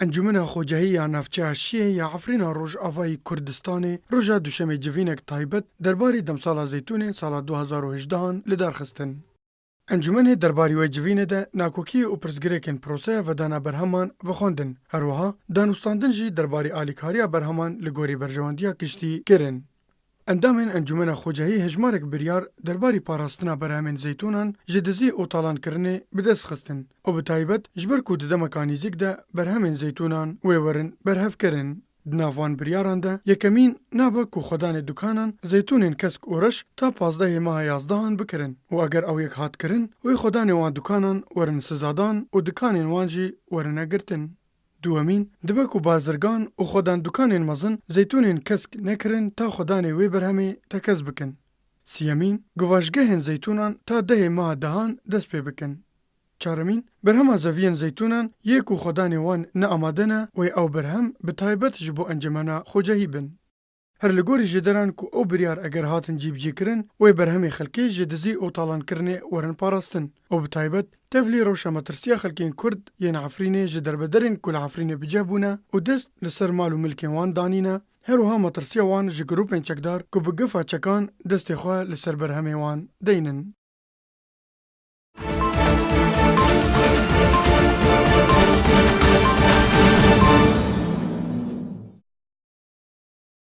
انجمن خوجهی یا نفچه شیه یا عفرین روژ آوای کردستان روژا دوشم جوینک تایبت درباری دمسالا زیتون سال 2018 لدار خستن. انجمن درباری و جوینه ده ناکوکی و پرزگریکن پروسه و دانا برهمان و خوندن. هر وها دانستاندن جی درباری آلیکاریا برهمان لگوری برجواندیا کشتی کرن. اندامن انجمن خوجهی هجمارک بریار درباری پاراستنا برهمن زیتونان جدزی او تالان کرنه بدست خستن او بتایبت جبر کود ده مکانیزیک ده برهمن زیتونان ویورن برهف کرن. دنافوان بریاران ده یکمین نابه کو خودان دکانان زیتونین کسک اورش تا 15 ماه 11 بکرن و اگر او یک هات کرن وی خودان وان دکانان ورن سزادان و دکانین وانجی ورن اگرتن. دوامین دبکو بازرگان و خودان دکانین مزن زیتونین کسک نکرن تا خودان وی برهمی تکز بکن. سیامین گواشگهن زیتونان تا 10 ماه دهان دست پی بکن. چارمین برهم زوین زیتونان یک و خودان وان نه آمادنه و او برهم به تایبت جبو انجمنا خوجهی بن. هر لگوری جدران کو او بریار اگر هاتن جیب جی کرن و برهمی خلکی جدزی او تالان کرنه ورن پاراستن او به تایبت تفلی روشا مترسیا خلکین کرد ین عفرینه جدر بدرین کل عفرینه بجابونه و دست لسر مال و ملکین وان دانینه هروها مترسیا وان جگروپین چکدار کو بگفا چکان دست خواه لسر برهمی وان دینن.